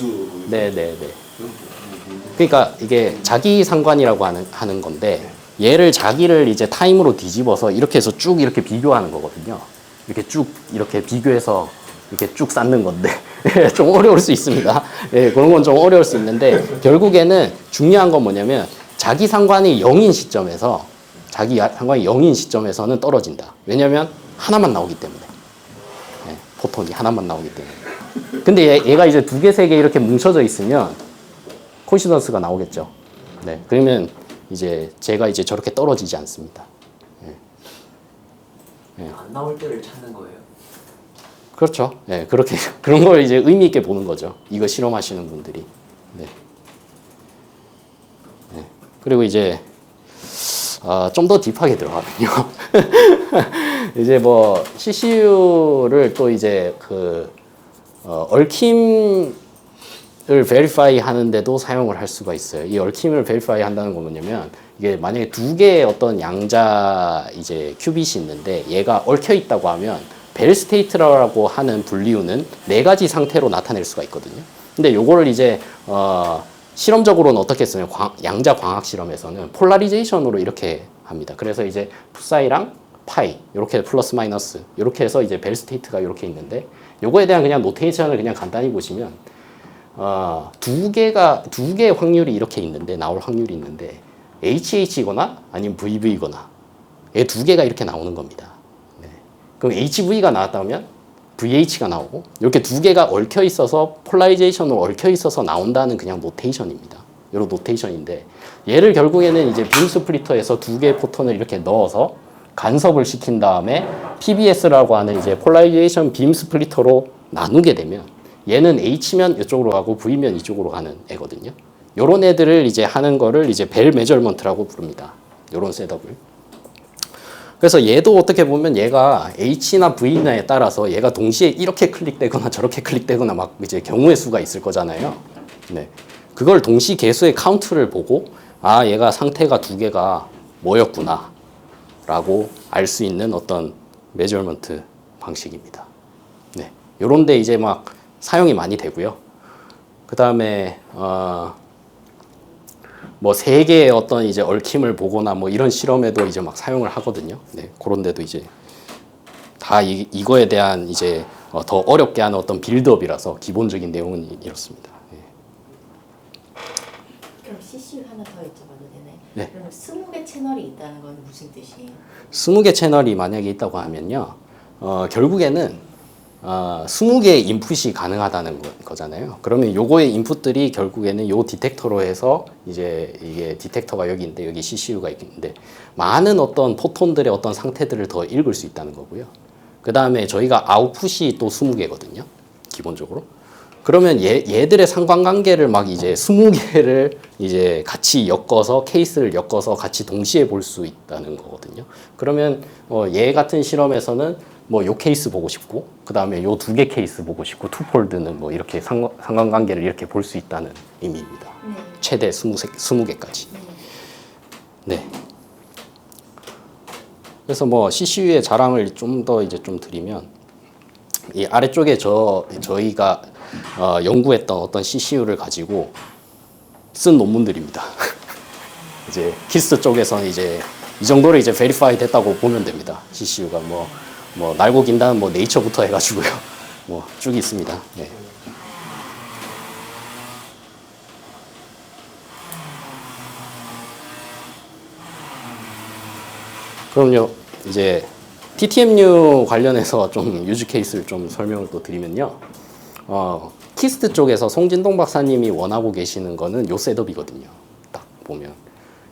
그러니까 이게 자기 상관이라고 하는 건데 얘를 자기를 이제 타임으로 뒤집어서 이렇게 해서 쭉 이렇게 비교하는 거거든요. 이렇게 쭉 이렇게 비교해서 이렇게 쭉 쌓는 건데 좀 어려울 수 있습니다. 네, 그런 건 좀 어려울 수 있는데 결국에는 중요한 건 뭐냐면 자기 상관이 0인 시점에서 자기 상관이 0인 시점에서는 떨어진다. 왜냐면 하나만 나오기 때문에. 네, 포톤이 하나만 나오기 때문에. 근데 얘가 이제 두 개, 세 개 이렇게 뭉쳐져 있으면 코인시던스가 나오겠죠. 네, 그러면 이제 제가 이제 저렇게 떨어지지 않습니다. 안 나올 때를 찾는 거예요. 그렇죠. 네, 그렇게 그런 걸 이제 의미 있게 보는 거죠. 이거 실험하시는 분들이. 네. 그리고 이제 좀 더 딥하게 들어가면요. 이제 뭐 CCU를 또 이제 그 얽힘을 베리파이 하는데도 사용을 할 수가 있어요. 이 얽힘을 베리파이 한다는 건 뭐냐면 이게 만약에 두 개의 어떤 양자 이제 큐빗이 있는데 얘가 얽혀 있다고 하면 벨 스테이트라고 하는 분리우는 네 가지 상태로 나타낼 수가 있거든요. 근데 요거를 이제 실험적으로는 어떻게 쓰냐면 양자 광학 실험에서는 폴라리제이션으로 이렇게 합니다. 그래서 이제 푸사이랑 파이 이렇게 플러스 마이너스 이렇게 해서 이제 벨 스테이트가 이렇게 있는데 요거에 대한 그냥 노테이션을 그냥 간단히 보시면 두 개의 확률이 이렇게 있는데 나올 확률이 있는데 HH이거나 아니면 VV거나 이 두 개가 이렇게 나오는 겁니다. 네. 그럼 HV가 나왔다면 VH가 나오고 이렇게 두 개가 얽혀 있어서 폴라리제이션으로 얽혀 있어서 나온다는 그냥 노테이션입니다. 이런 노테이션인데 얘를 결국에는 이제 빔 스플리터에서 두 개의 포톤을 이렇게 넣어서 간섭을 시킨 다음에 PBS라고 하는 이제 폴라리제이션 빔 스플리터로 나누게 되면 얘는 H면 이쪽으로 가고 V면 이쪽으로 가는 애거든요. 요런 애들을 이제 하는 거를 이제 벨 메저먼트라고 부릅니다. 요런 셋업을. 그래서 얘도 어떻게 보면 얘가 H나 V냐에 따라서 얘가 동시에 이렇게 클릭되거나 저렇게 클릭되거나 막 이제 경우의 수가 있을 거잖아요. 네. 그걸 동시 개수의 카운트를 보고 얘가 상태가 두 개가 뭐였구나 라고 알 수 있는 어떤 메저먼트 방식입니다. 요런데 이제 막 사용이 많이 되고요. 그 다음에 뭐 세계의 어떤 이제 얽힘을 보거나 뭐 이런 실험에도 이제 막 사용을 하거든요. 네, 그런 데도 이제 다 이거에 대한 이제 더 어렵게 하는 어떤 빌드업이라서 기본적인 내용은 이렇습니다. 네. 그럼 CCU 하나 더 여쭤봐도 되나요? 네. 그럼 20개 채널이 있다는 건 무슨 뜻이에요? 20개 채널이 만약에 있다고 하면요, 결국에는 20개의 인풋이 가능하다는 거잖아요. 그러면 요거의 인풋들이 결국에는 요 디텍터로 해서 이제 이게 디텍터가 여기 있는데 여기 CCU가 있는데 많은 어떤 포톤들의 어떤 상태들을 더 읽을 수 있다는 거고요. 그 다음에 저희가 아웃풋이 또 20개거든요. 기본적으로. 그러면 얘들의 상관관계를 막 이제 20개를 이제 같이 엮어서 케이스를 엮어서 같이 동시에 볼 수 있다는 거거든요. 그러면 얘 같은 실험에서는 뭐 요 케이스 보고 싶고 그 다음에 요 2개 케이스 보고 싶고 투폴드는 뭐 이렇게 상관관계를 이렇게 볼 수 있다는 의미입니다. 네. 최대 20개까지. 네. 그래서 뭐 CCU의 자랑을 좀 더 이제 좀 드리면 이 아래쪽에 저희가 연구했던 어떤 CCU를 가지고 쓴 논문들입니다. 이제 키스 쪽에서는 이제 이 정도로 이제 베리파이 됐다고 보면 됩니다. CCU가 뭐 날고 긴다는 뭐 네이처부터 해가지고요. 뭐 쭉 있습니다. 네. 그럼요. 이제 TTMU 관련해서 좀 유즈 케이스를 좀 설명을 또 드리면요. 키스트 쪽에서 송진동 박사님이 원하고 계시는 거는 요 셋업이거든요. 딱 보면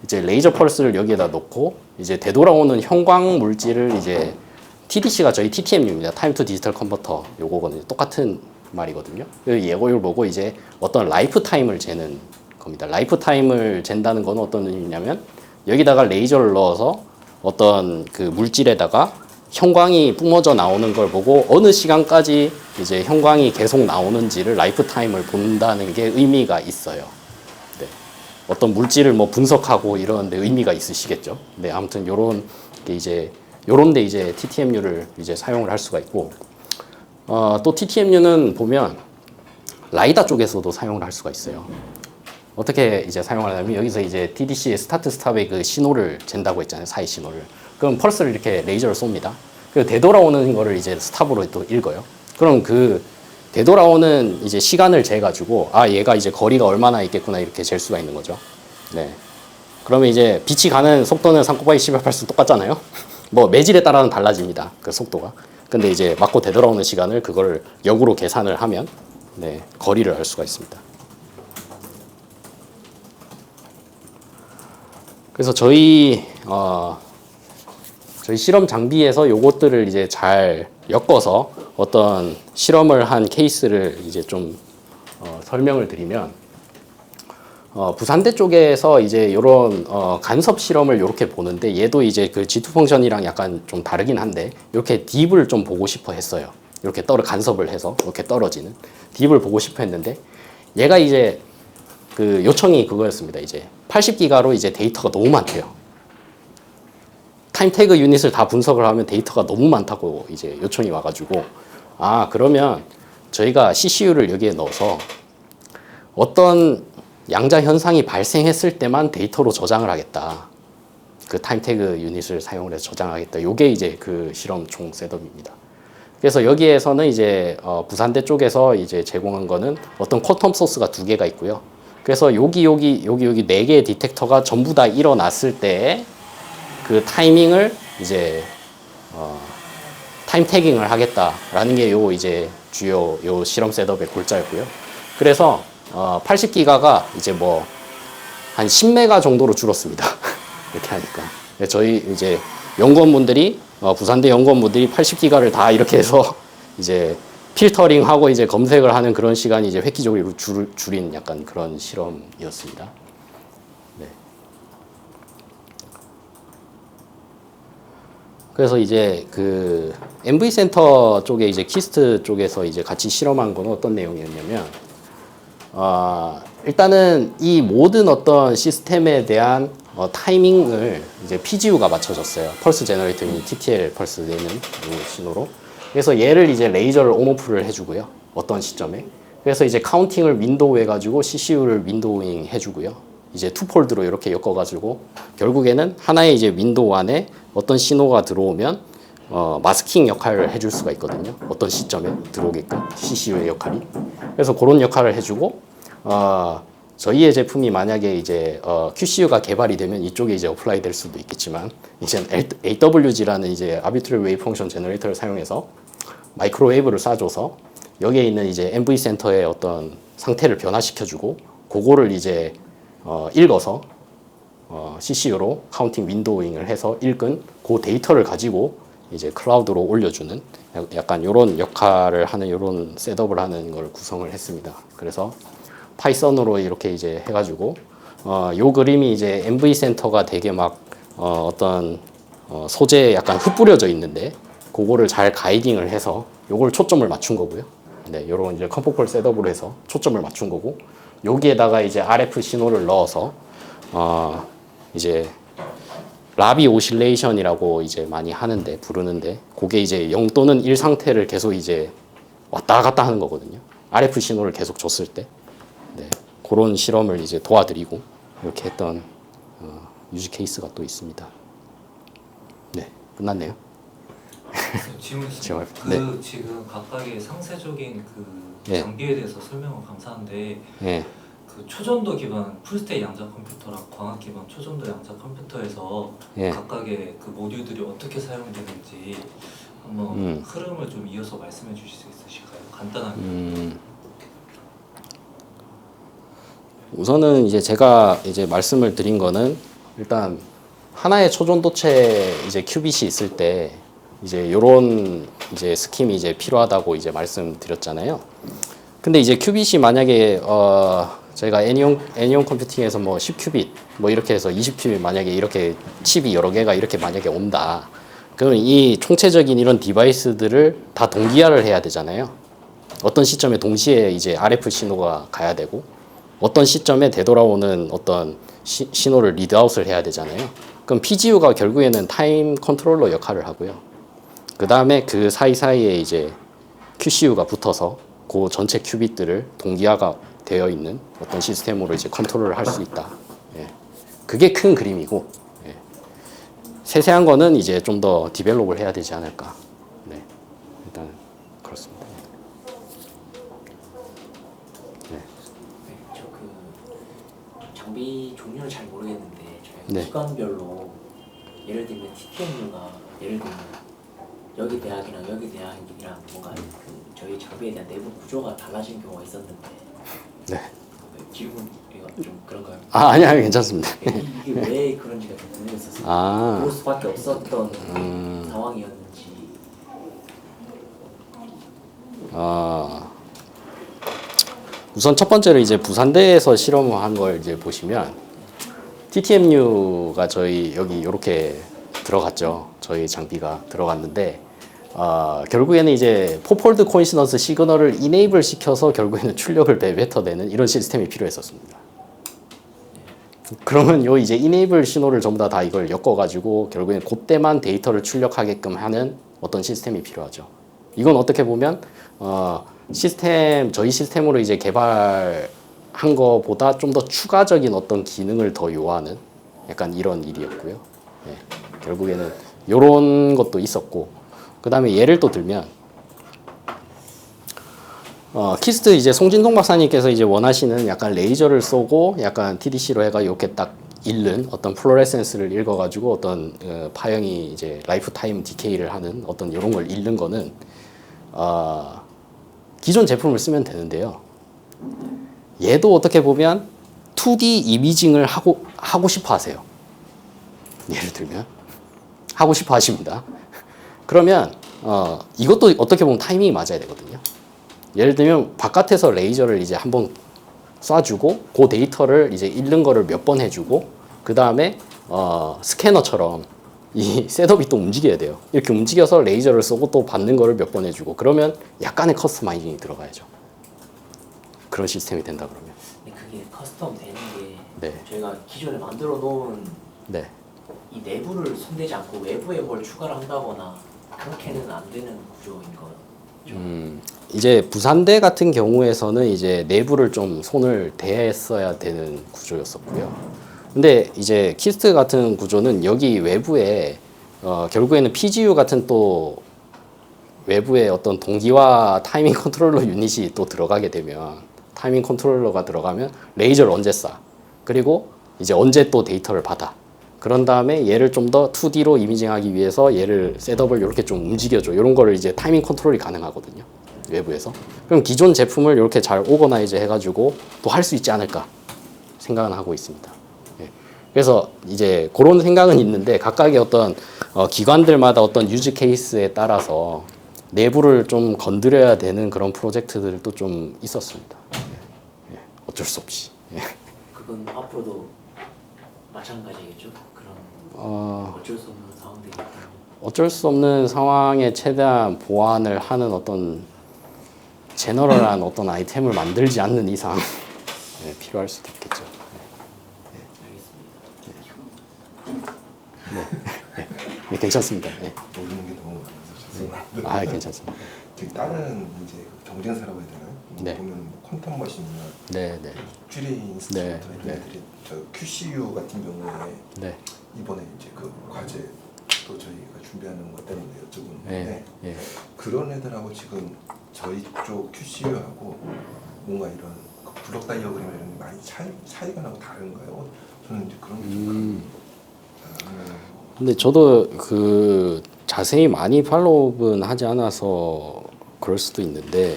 이제 레이저 펄스를 여기에다 놓고 이제 되돌아오는 형광 물질을 이제 TDC가 저희 TTMU입니다. 타임 투 디지털 컨버터 요거거든요. 똑같은 말이거든요. 이걸 보고 이제 어떤 라이프 타임을 재는 겁니다. 라이프 타임을 잰다는 건 어떤 의미냐면 여기다가 레이저를 넣어서 어떤 그 물질에다가 형광이 뿜어져 나오는 걸 보고 어느 시간까지 이제 형광이 계속 나오는지를 라이프 타임을 본다는 게 의미가 있어요. 네. 어떤 물질을 뭐 분석하고 이러는데 의미가 있으시겠죠. 네, 아무튼 요런 게 이제 요런데 이제 TTMU를 이제 사용을 할 수가 있고, 또 TTMU는 보면 라이다 쪽에서도 사용을 할 수가 있어요. 어떻게 이제 사용을 하냐면 여기서 이제 TDC의 스타트 스탑의 그 신호를 잰다고 했잖아요. 사이 신호를. 그럼 펄스를 이렇게 레이저를 쏩니다. 그 되돌아오는 거를 이제 스탑으로 또 읽어요. 그럼 그 되돌아오는 이제 시간을 재가지고 얘가 이제 거리가 얼마나 있겠구나 이렇게 잴 수가 있는 거죠. 네. 그러면 이제 빛이 가는 속도는 3 곱하기 10의 8수 똑같잖아요. 뭐 매질에 따라는 달라집니다. 그 속도가. 근데 이제 맞고 되돌아오는 시간을 그걸 역으로 계산을 하면 네, 거리를 알 수가 있습니다. 그래서 저희 실험 장비에서 요것들을 이제 잘 엮어서 어떤 실험을 한 케이스를 이제 좀 설명을 드리면 부산대 쪽에서 이제 요런 간섭 실험을 요렇게 보는데 얘도 이제 그 G2 펑션이랑 약간 좀 다르긴 한데 이렇게 딥을 좀 보고 싶어 했어요. 이렇게 간섭을 해서 이렇게 떨어지는 딥을 보고 싶어 했는데 얘가 이제 그 요청이 그거였습니다. 이제 80기가로 이제 데이터가 너무 많대요. 타임 태그 유닛을 다 분석을 하면 데이터가 너무 많다고 이제 요청이 와가지고 그러면 저희가 CCU를 여기에 넣어서 어떤 양자 현상이 발생했을 때만 데이터로 저장을 하겠다. 그 타임 태그 유닛을 사용을 해서 저장하겠다. 요게 이제 그 실험 총 셋업입니다. 그래서 여기에서는 이제 부산대 쪽에서 이제 제공한 거는 어떤 쿼텀 소스가 2개가 있고요. 그래서 여기 4개의 디텍터가 전부 다 일어났을 때 그 타이밍을 이제 타임 태깅을 하겠다라는 게 요 이제 주요 요 실험 셋업의 골자였고요. 그래서 80기가가 이제 뭐 한 10메가 정도로 줄었습니다. 이렇게 하니까 저희 이제 연구원분들이 부산대 연구원분들이 80기가를 다 이렇게 해서 이제 필터링하고 이제 검색을 하는 그런 시간이 이제 획기적으로 줄인 약간 그런 실험이었습니다. 네. 그래서 이제 그 MV 센터 쪽에 이제 키스트 쪽에서 이제 같이 실험한 건 어떤 내용이었냐면, 일단은 이 모든 어떤 시스템에 대한 타이밍을 이제 PGU가 맞춰줬어요. 펄스 제너레이터 유닛 TTL 펄스 내는 이 신호로. 그래서 얘를 이제 레이저를 온오프를 해주고요. 어떤 시점에. 그래서 이제 카운팅을 윈도우 해가지고 CCU를 윈도우잉 해주고요. 이제 투폴드로 이렇게 엮어가지고 결국에는 하나의 이제 윈도우 안에 어떤 신호가 들어오면 마스킹 역할을 해줄 수가 있거든요. 어떤 시점에 들어오게끔 CCU의 역할이. 그래서 그런 역할을 해주고 저희의 제품이 만약에 이제 QCU가 개발이 되면 이쪽에 이제 어플라이 될 수도 있겠지만 이제 AWG라는 이제 Arbitrary Wave Function Generator를 사용해서 마이크로웨이브를 쏴줘서 여기에 있는 이제 MV 센터의 어떤 상태를 변화시켜주고 그거를 이제 읽어서 CCU로 카운팅 윈도우잉을 해서 읽은 그 데이터를 가지고 이제 클라우드로 올려주는 약간 이런 역할을 하는 이런 셋업을 하는 걸 구성을 했습니다. 그래서 파이썬으로 이렇게 이제 해가지고 요 그림이 이제 MV 센터가 되게 막 어떤 소재에 약간 흩뿌려져 있는데 그거를 잘 가이딩을 해서 요걸 초점을 맞춘 거고요. 네, 요런 이제 컴포폴 셋업으로 해서 초점을 맞춘 거고 여기에다가 이제 RF 신호를 넣어서 이제 라비 오실레이션이라고 이제 많이 하는데 부르는데 그게 이제 0 또는 1 상태를 계속 이제 왔다 갔다 하는 거거든요. RF 신호를 계속 줬을 때 네, 그런 실험을 이제 도와드리고 이렇게 했던 유지 케이스가 또 있습니다. 네, 끝났네요. 질문 제발. 있습니다. 네. 지금 각각의 상세적인 그 예. 장비에 대해서 설명은 감사한데 네, 그 초전도 기반 풀스테이 양자 컴퓨터랑 광학 기반 초전도 양자 컴퓨터에서 예. 각각의 그 모듈들이 어떻게 사용되는지 한번 흐름을 좀 이어서 말씀해 주실 수 있으실까요? 간단하게. 우선은 이제 제가 이제 말씀을 드린 거는 일단 하나의 초전도체 이제 큐빗이 있을 때 이제 요런 이제 스킴이 이제 필요하다고 이제 말씀드렸잖아요. 근데 이제 큐빗이 만약에 저희가 애니온 컴퓨팅에서 뭐 10큐빗 뭐 이렇게 해서 20큐빗 만약에 이렇게 칩이 여러 개가 이렇게 만약에 온다. 그러면 이 총체적인 이런 디바이스들을 다 동기화를 해야 되잖아요. 어떤 시점에 동시에 이제 RF 신호가 가야 되고 어떤 시점에 되돌아오는 어떤 신호를 리드아웃을 해야 되잖아요. 그럼 PGU가 결국에는 타임 컨트롤러 역할을 하고요. 그 다음에 그 사이사이에 이제 QCU가 붙어서 그 전체 큐빗들을 동기화가 되어 있는 어떤 시스템으로 이제 컨트롤을 할 수 있다. 예. 그게 큰 그림이고 예. 세세한 거는 이제 좀 더 디벨롭을 해야 되지 않을까. 네. 일단 그렇습니다. 네. 네, 저 그 장비 종류를 잘 모르겠는데 저희가 네. 기관별로 예를 들면 TTMU가 예를 들면 여기 대학이랑 여기 대학이랑 뭔가 그 저희 장비에 대한 내부 구조가 달라진 경우가 있었는데 네. 질문이 좀 그런가요? 아니야, 괜찮습니다. 이게 왜 그런지가 좀 궁금했었어요. 그럴 수밖에 없었던 상황이었는지. 우선 첫 번째로 이제 부산대에서 실험한 걸 이제 보시면 TTMU가 저희 여기 이렇게 들어갔죠. 저희 장비가 들어갔는데 결국에는 이제 포폴드 코인시던스 시그널을 이네이블 시켜서 결국에는 출력을 뱉어내는 이런 시스템이 필요했었습니다. 그러면 요 이제 이네이블 신호를 전부 다 이걸 엮어가지고 결국에는 그때만 데이터를 출력하게끔 하는 어떤 시스템이 필요하죠. 이건 어떻게 보면 저희 시스템으로 이제 개발한 거보다 좀 더 추가적인 어떤 기능을 더 요하는 약간 이런 일이었고요. 네, 결국에는 이런 것도 있었고, 그 다음에 예를 또 들면 키스트 이제 송진동 박사님께서 이제 원하시는 약간 레이저를 쏘고 약간 TDC로 해가 이렇게 딱 읽는 어떤 플로레센스를 읽어가지고 어떤 파형이 이제 라이프 타임 디케이를 하는 어떤 이런 걸 읽는 거는 기존 제품을 쓰면 되는데요. 얘도 어떻게 보면 2D 이미징을 하고 싶어 하세요. 예를 들면 하고 싶어 하십니다. 그러면 이것도 어떻게 보면 타이밍이 맞아야 되거든요. 예를 들면 바깥에서 레이저를 이제 한번 쏴주고 그 데이터를 이제 읽는 거를 몇 번 해주고 그 다음에 스캐너처럼 이 셋업이 또 움직여야 돼요. 이렇게 움직여서 레이저를 쏘고 또 받는 거를 몇 번 해주고 그러면 약간의 커스터마이징이 들어가야죠. 그런 시스템이 된다 그러면. 근데 그게 커스텀 되는 게 네. 저희가 기존에 만들어 놓은 네. 이 내부를 손대지 않고 외부에 뭘 추가를 한다거나 그렇게는 안 되는 구조인 거죠. 이제 부산대 같은 경우에서는 이제 내부를 좀 손을 댔어야 되는 구조였었고요. 근데 이제 키스트 같은 구조는 여기 외부에 결국에는 PGU 같은 또 외부에 어떤 동기화 타이밍 컨트롤러 유닛이 또 들어가게 되면 타이밍 컨트롤러가 들어가면 레이저를 언제 쏴 그리고 이제 언제 또 데이터를 받아 그런 다음에 얘를 좀 더 2D로 이미징하기 위해서 얘를 셋업을 이렇게 좀 움직여줘 이런 거를 이제 타이밍 컨트롤이 가능하거든요 외부에서 그럼 기존 제품을 이렇게 잘 오거나이즈 해가지고 또 할 수 있지 않을까 생각은 하고 있습니다. 예. 그래서 이제 그런 생각은 있는데 각각의 어떤 기관들마다 어떤 유즈 케이스에 따라서 내부를 좀 건드려야 되는 그런 프로젝트들도 좀 있었습니다. 예. 어쩔 수 없이. 예. 그건 앞으로도 마찬가지겠죠. 그런 어쩔 수 없는 상황들이 있다면. 어쩔 수 없는 상황에 최대한 보완을 하는 어떤 제너럴한 어떤 아이템을 만들지 않는 이상 예, 필요할 수도 있겠죠. 네, 괜찮습니다. 네. 모르는 게 너무 많아서 죄송합니다. 아, 괜찮습니다. 다른 이제 경쟁사라고 해야 되나요? 네. 보면 퀀텀 머신이나 네, 네, 쥐레이 인스트루먼트 네, 이런 네. 애들이 저 QCU 같은 경우에 네, 이번에 이제 그 과제 또 저희가 준비하는 것 때문에 여쭤보는데 네, 예. 그런 애들하고 지금 저희 쪽 QCU하고 뭔가 이런 그 블록 다이어그램 이런 게 많이 차이가 나고 다른가요? 저는 이제 그런 게좀 근데 저도 그 자세히 많이 팔로우업은 하지 않아서 그럴 수도 있는데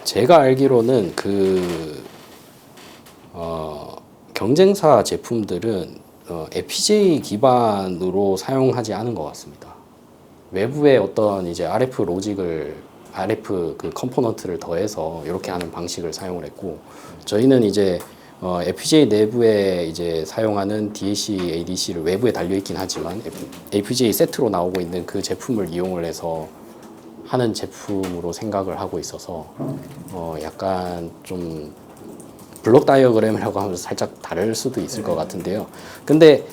제가 알기로는 그 경쟁사 제품들은 FPGA 기반으로 사용하지 않은 것 같습니다. 외부에 어떤 이제 RF 로직을 RF 그 컴포넌트를 더해서 이렇게 하는 방식을 사용을 했고 저희는 이제 FPGA 내부에 이제 사용하는 DAC, ADC를 외부에 달려 있긴 하지만 FPGA 세트로 나오고 있는 그 제품을 이용을 해서 하는 제품으로 생각을 하고 있어서 약간 좀 블록 다이어그램이라고 하면 살짝 다를 수도 있을 것 같은데요. 근데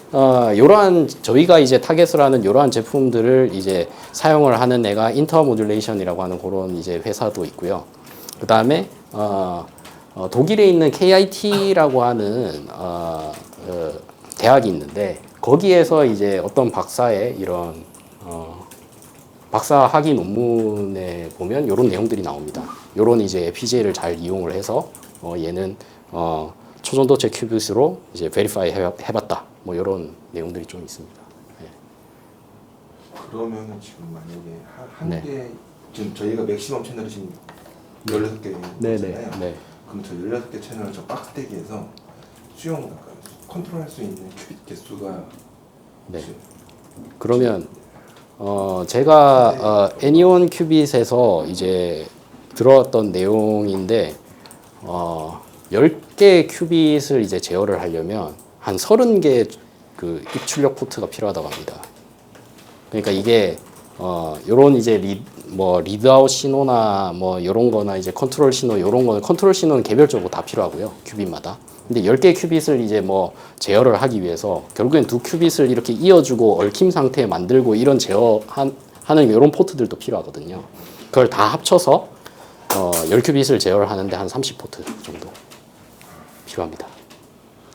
이러한 저희가 이제 타겟을 하는 이러한 제품들을 이제 사용을 하는 애가 인터모듈레이션이라고 하는 그런 이제 회사도 있고요. 그 다음에 독일에 있는 KIT라고 하는 대학이 있는데 거기에서 이제 어떤 박사의 이런 박사 학위 논문에 보면 이런 내용들이 나옵니다. 이런 이제 FPGA를 잘 이용을 해서 얘는 초전도체 큐빗으로 이제 베리파이 해봤다. 뭐 이런 내용들이 좀 있습니다. 네. 그러면 지금 만약에 한 네. 개 지금 저희가 맥시멈 채널이 지금 16개 네, 있잖아요. 네, 네. 그럼 저 16개 채널을 저 박스대기에서 컨트롤할 수 있는 큐빗 개수가 네. 지금 그러면 제가 애니온 큐빗에서 이제 들어왔던 내용인데 10개 큐빗을 이제 제어를 하려면 한 30개 그 입출력 포트가 필요하다고 합니다. 그러니까 이게 요런 이제 리드아웃 신호나 뭐 요런 거나 이제 컨트롤 신호 요런 거는 컨트롤 신호는 개별적으로 다 필요하고요. 큐빗마다. 근데 10개 큐빗을 이제 뭐 제어를 하기 위해서 결국엔 두 큐빗을 이렇게 이어주고 얽힘 상태에 만들고 이런 제어하는 요런 포트들도 필요하거든요. 그걸 다 합쳐서 10큐빗을 제어를 하는데 한 30포트 정도 필요합니다.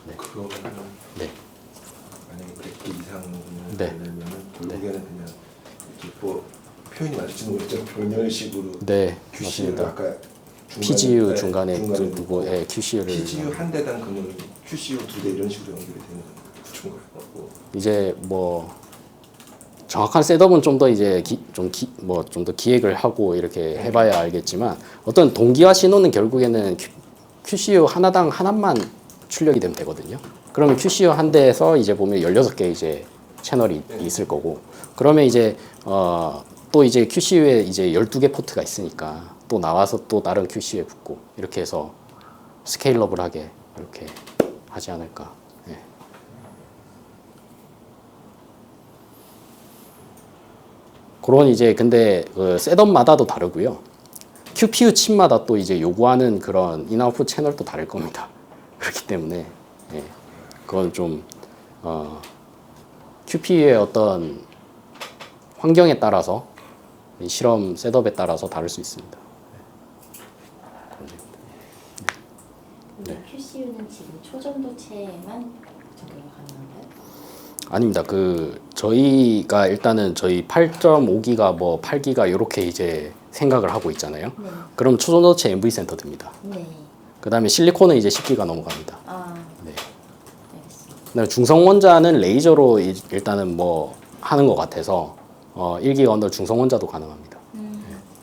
네. 그러면 네. 만약에 100개 이상을 네. 되려면 결국에는 그냥 이렇게 뭐 표현이 맞을지는 모르겠지만 병렬식으로 네, QC를 맞습니다. 아까 PGU 중간에 두고 QC를 PGU 한 대당 그러면 QCU 2대 이런 식으로 연결이 되는 구조인가요? 이제 뭐 정확한 셋업은 좀 더 이제 좀 더 기획을 하고 이렇게 해봐야 알겠지만 어떤 동기화 신호는 결국에는 QCU 하나당 하나만 출력이 되면 되거든요. 그러면 QCU 한 대에서 이제 보면 16개 이제 채널이 있을 거고 그러면 이제 또 이제 QCU에 이제 12개 포트가 있으니까 또 나와서 또 다른 QCU에 붙고 이렇게 해서 스케일러블하게 이렇게 하지 않을까. 네. 그런 이제 근데 그 셋업마다도 다르고요. QPU 칩마다 또 이제 요구하는 그런 인아웃풋 채널도 다를 겁니다. 그렇기 때문에 예, 그건 좀 QPU의 어떤 환경에 따라서 이 실험 셋업에 따라서 다를 수 있습니다. 근데 QCU는 지금 초전도체만 적용이 가능한가요? 아닙니다. 그 저희가 일단은 저희 8.5기가 뭐 8기가 이렇게 이제 생각을 하고 있잖아요. 네. 그럼 초전도체 MV 센터 듭니다. 네. 그다음에 실리콘은 이제 10기가 넘어갑니다. 아, 네. 알겠습니다. 그다음에 중성원자는 레이저로 일단은 뭐 하는 것 같아서 1기가 언더 중성원자도 가능합니다.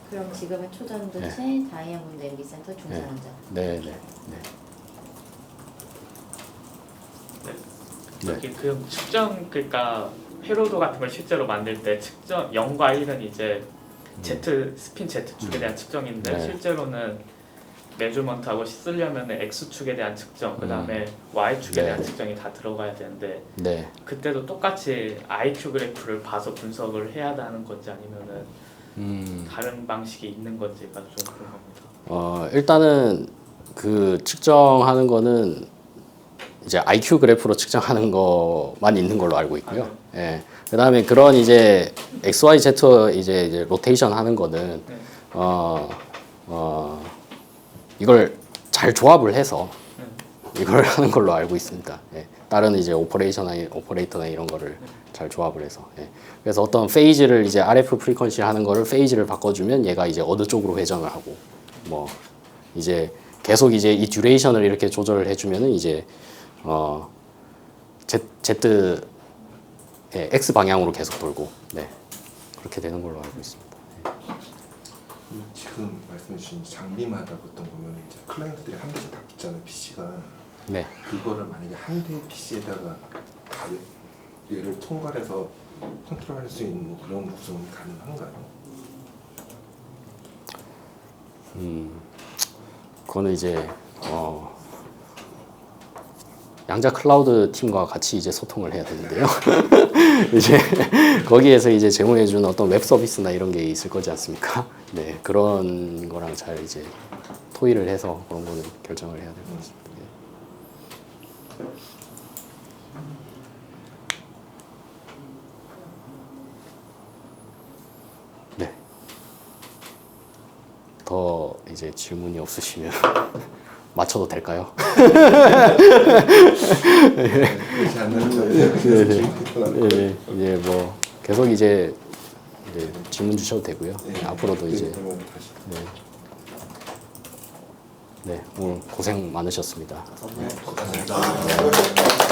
그럼 지금은 초전도체, 다이아몬드 MB 센터, 중성원자. 네, 네, 네. 여기 그 측정 그러니까 회로도 같은 걸 실제로 만들 때 측정 0과 1은 이제 Z 스핀 Z축에 대한 측정인데 네. 실제로는 메저먼트하고 쓰려면 X축에 대한 측정 그다음에 Y축에 네. 대한 측정이 다 들어가야 되는데 네. 그때도 똑같이 IQ 그래프를 봐서 분석을 해야 하는 건지 아니면은 다른 방식이 있는 건지가 좀 궁금합니다. 일단은 그 측정하는 거는 이제 IQ 그래프로 측정하는 것만 있는 걸로 알고 있고요. 예. 그다음에 그런 이제 XYZ 이제 로테이션 하는 거는 네. 이걸 잘 조합을 해서 이걸 하는 걸로 알고 있습니다. 예. 다른 이제 오퍼레이터나 이런 거를 잘 조합을 해서. 예. 그래서 어떤 페이지를 이제 RF 프리퀀시 하는 거를 페이지를 바꿔주면 얘가 이제 어느 쪽으로 회전을 하고 뭐 이제 계속 이제 이 듀레이션을 이렇게 조절을 해주면은 이제 Z X 방향으로 계속 돌고 네 그렇게 되는 걸로 알고 있습니다. 지금 말씀해 주신 장비마다 보통 보면 이제 클라이언트들이 한 대씩 다 붙잖아요. PC가. 네. 그거를 만약에 한 대 PC에다가 다 얘를 통괄해서 컨트롤할 수 있는 뭐 그런 구성이 가능한가요? 그거는 이제 양자 클라우드 팀과 같이 이제 소통을 해야 되는데요. 이제 거기에서 이제 제공해 주는 어떤 웹 서비스나 이런 게 있을 거지 않습니까? 네, 그런 거랑 잘 이제 토의를 해서 그런 거는 결정을 해야 될 것 같습니다. 네. 더 이제 질문이 없으시면 맞춰도 될까요? 그렇지 않나요? 네, 이제 뭐 계속 이제 질문 주셔도 되고요. 앞으로도 이제 네, 오늘 고생 많으셨습니다. 감사합니다.